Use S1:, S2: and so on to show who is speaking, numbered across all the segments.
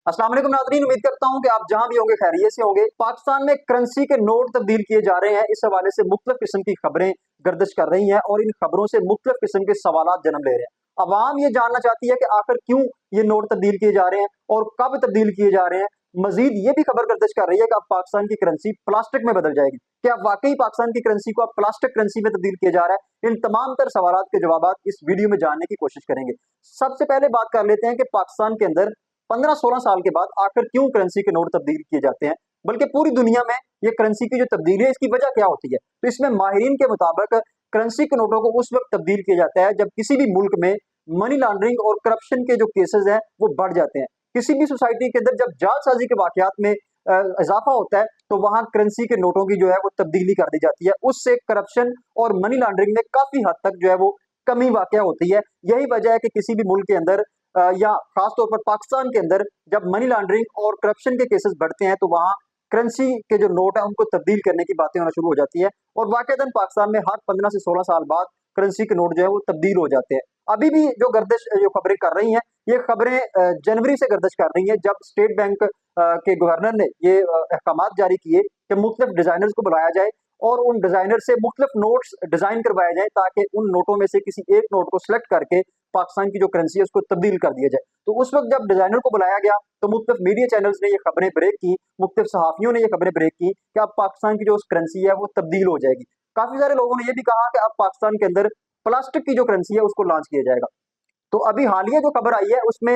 S1: अस्सलाम वालेकुम नाज़रीन, उम्मीद करता हूं कि आप जहां भी होंगे खैरियत से होंगे। पाकिस्तान में करेंसी के नोट तब्दील किए जा रहे हैं। इस हवाले से मुख्तलिफ किस्म की खबरें गर्दिश कर रही हैं और इन खबरों से मुख्तलिफ किस्म के सवालात जन्म ले रहे हैं। अवाम ये जानना चाहती है कि आखिर क्यों ये नोट तब्दील किए जा रहे हैं और कब तब्दील किए जा रहे हैं। मजीद ये भी खबर गर्दिश कर रही है कि अब पाकिस्तान की करेंसी प्लास्टिक में बदल जाएगी। क्या वाकई पाकिस्तान की करेंसी को अब प्लास्टिक करेंसी में तब्दील किया जा रहा है? इन तमाम तर सवालात के जवाब इस वीडियो में जानने की कोशिश करेंगे। सबसे पहले बात कर लेते हैं कि पाकिस्तान के अंदर 15-16 साल के बाद आखिर क्यों करेंसी के नोट तब्दील किए जाते हैं, बल्कि पूरी दुनिया में ये करेंसी की जो तब्दीली है इसकी वजह क्या होती है। तो इसमें माहिरीन के मुताबिक करेंसी के नोटों को उस वक्त तब्दील किया जाता है जब किसी भी मुल्क में मनी लॉन्ड्रिंग और करप्शन के जो केसेस हैं वो बढ़ जाते हैं। किसी भी सोसाइटी के अंदर जब जालसाजी के वाकयात में इजाफा होता है तो वहां करेंसी के नोटों की जो है वो तब्दीली कर दी जाती है। उससे करप्शन और मनी लॉन्ड्रिंग में काफी हद तक जो है वो कमी वाकया होती है। यही वजह है कि किसी भी मुल्क के अंदर या खासतौर पर पाकिस्तान के अंदर जब मनी लॉन्ड्रिंग और करप्शन के केसेस बढ़ते हैं तो वहां करेंसी के जो नोट है उनको तब्दील करने की बातें होना शुरू हो जाती है और वाकईदन पाकिस्तान में हर 15 से 16 साल बाद करेंसी के नोट जो है वो तब्दील हो जाते हैं। अभी भी जो गर्दिश जो खबरें कर रही हैं ये खबरें जनवरी से गर्दिश कर रही हैं जब स्टेट बैंक के गवर्नर ने ये अहकाम जारी किए कि मुख्तलिफ डिजाइनर्स को बुलाया जाए और उन डिजाइनर से मुख्तलिफ नोट्स डिजाइन करवाए जाए ताकि उन नोटों में से किसी एक नोट को सिलेक्ट करके पाकिस्तान की जो करेंसी है उसको तब्दील कर दिया जाए। तो उस वक्त जब डिजाइनर को बुलाया गया तो मुख्तलिफ मीडिया चैनल्स ने ये खबरें ब्रेक की, मुख्तलिफ सहाफियों ने ये खबरें ब्रेक की कि अब पाकिस्तान की जो करेंसी है वो तब्दील हो जाएगी। काफी सारे लोगों ने यह भी कहा कि अब पाकिस्तान के अंदर प्लास्टिक की जो करेंसी है उसको लॉन्च किया जाएगा। तो अभी हालिया जो खबर आई है उसमें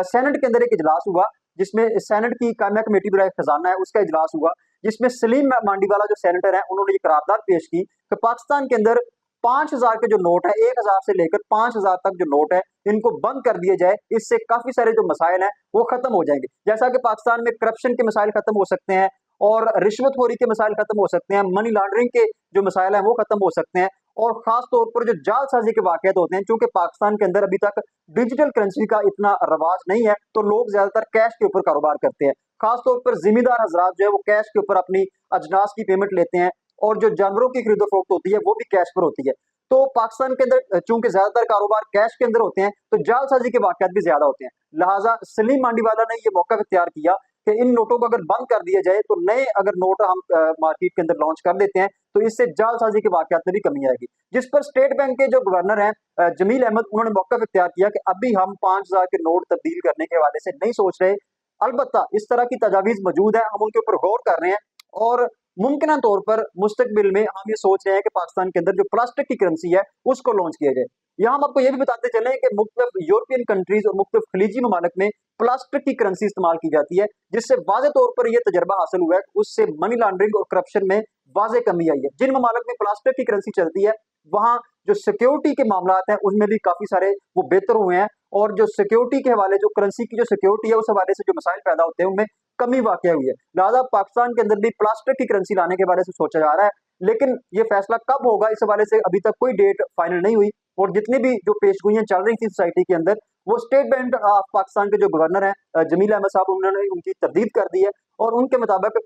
S1: सेनेट के अंदर एक इजलास हुआ जिसमें सेनेट की कायमा कमेटी बराए खजाना है उसका इजलास हुआ, जिसमें सलीम मांडीवाला जो सेनेटर है उन्होंने ये करारदाद पेश की कि पाकिस्तान के अंदर 5,000 के जो नोट है, 1,000 से लेकर 5,000 तक जो नोट है इनको बंद कर दिए जाए। इससे काफी सारे जो मसाइल हैं वो खत्म हो जाएंगे। जैसा कि पाकिस्तान में करप्शन के मसाइल खत्म हो सकते हैं और रिश्वतखोरी के मसाइल खत्म हो सकते हैं, मनी लॉन्ड्रिंग के जो मसाइल हैं वो खत्म हो सकते हैं और खास तौर पर जो जालसाजी के वाकयात होते हैं, क्योंकि पाकिस्तान के अंदर अभी तक डिजिटल करेंसी का इतना रवाज नहीं है तो लोग ज्यादातर कैश के ऊपर कारोबार करते हैं। खास तौर पर जिम्मेदार हजरात जो है वो कैश के ऊपर अपनी अजनास की पेमेंट लेते हैं और जो जानवरों की खरीदो फरोख्त होती है वो भी कैश पर होती है। तो पाकिस्तान के अंदर चूंकि ज्यादातर कारोबार कैश के अंदर होते हैं तो जालसाजी के वाकयात भी ज्यादा होते हैं। लिहाजा सलीम मांडीवाला ने यह मौका इख्तियार किया कि इन नोटों को अगर बंद कर दिया जाए तो नए अगर नोट हम मार्केट के अंदर लॉन्च कर देते हैं तो इससे जालसाजी के वाकयात में भी कमी आएगी। जिस पर स्टेट बैंक के जो गवर्नर हैं जमील अहमद, उन्होंने मौका इख्तियार किया कि अभी हम 5,000 के नोट तब्दील करने के हवाले से नहीं सोच रहे, अलबत्ता इस तरह की तजावीज मौजूद है, हम उनके ऊपर गौर कर रहे हैं और मुमकिन तौर पर मुस्तकबिल में हम ये सोच रहे हैं कि पाकिस्तान के अंदर जो प्लास्टिक की करेंसी है उसको लॉन्च किया जाए। यहाँ हम आपको ये भी बताते चले कि मुख्तलिफ यूरोपियन कंट्रीज और मुख्तलिफ खलीजी ममालिक में प्लास्टिक की करेंसी इस्तेमाल की जाती है, जिससे वाज़े तौर पर यह तजर्बा हासिल हुआ है, उससे मनी लॉन्ड्रिंग और करप्शन में वाज़े कमी आई है। जिन ममालिक में प्लास्टिक की करेंसी चलती है वहां जो सिक्योरिटी के मामला हैं उनमें भी काफी सारे वो बेहतर हुए हैं और जो सिक्योरिटी के हवाले जो करेंसी की जो सिक्योरिटी है उस हवाले से जो मसाइल पैदा होते हैं उनमें कमी वाकई हुई है। लिहाजा पाकिस्तान के अंदर भी प्लास्टिक की करेंसी लाने के बारे में सोचा जा रहा है, लेकिन ये फैसला कब होगा इस हवाले से अभी तक कोई डेट फाइनल नहीं हुई और जितनी भी जो पेशगोइयां चल रही थी सोसाइटी के अंदर वो स्टेट बैंक ऑफ पाकिस्तान के जो गवर्नर हैं जमील अहमद साहब, उन्होंने उनकी तरदीद कर दी है और उनके मुताबिक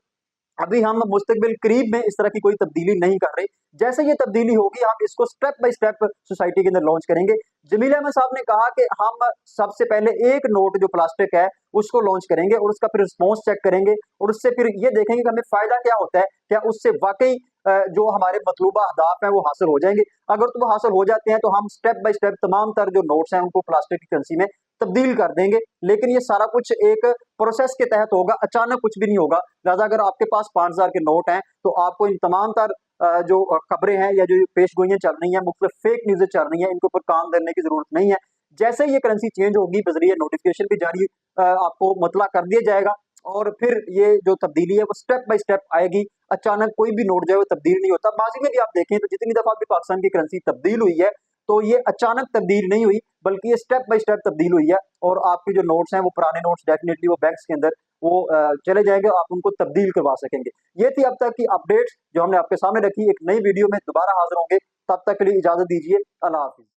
S1: अभी हम मुस्तकबिल करीब में इस तरह की कोई तब्दीली नहीं कर रहे। जैसे ये तब्दीली होगी हम इसको स्टेप बाय स्टेप सोसाइटी के अंदर लॉन्च करेंगे। जमील अहमद साहब ने कहा कि हम सबसे पहले एक नोट जो प्लास्टिक है उसको लॉन्च करेंगे और उसका फिर रिस्पॉन्स चेक करेंगे और उससे फिर ये देखेंगे कि हमें फायदा क्या होता है, क्या उससे वाकई जो हमारे मतलूबा अहदाफ हैं वो हासिल हो जाएंगे। अगर तो वो हासिल हो जाते हैं तो हम स्टेप बाय स्टेप तमाम तर जो नोट्स हैं उनको प्लास्टिक की करेंसी में तब्दील कर देंगे। लेकिन ये सारा कुछ एक प्रोसेस के तहत होगा, अचानक कुछ भी नहीं होगा। लिहाजा अगर आपके पास 5,000 के नोट हैं तो आपको इन तमाम तर जो खबरें हैं या जो पेशगोइयां चल रही हैं, मुख्तलिफ फेक न्यूज़ें चल रही हैं, इनके ऊपर काम करने की जरूरत नहीं है। जैसे ये करेंसी चेंज होगी बजरिए नोटिफिकेशन भी जारी आपको मतला कर दिया जाएगा और फिर ये जो तब्दीली है वो स्टेप बाय स्टेप आएगी। अचानक कोई भी नोट जो है वो तब्दील नहीं होता। माजी में भी आप देखें तो जितनी दफा भी पाकिस्तान की करेंसी तब्दील हुई है तो ये अचानक तब्दील नहीं हुई बल्कि ये स्टेप बाय स्टेप तब्दील हुई है और आपके जो नोट्स हैं वो पुराने नोट्स डेफिनेटली वो बैंक्स के अंदर वो चले जाएंगे, आप उनको तब्दील करवा सकेंगे। ये थी अब तक की अपडेट्स जो हमने आपके सामने रखी। एक नई वीडियो में दोबारा हाजिर होंगे, तब तक के लिए इजाजत दीजिए। अल्लाह हाफिज।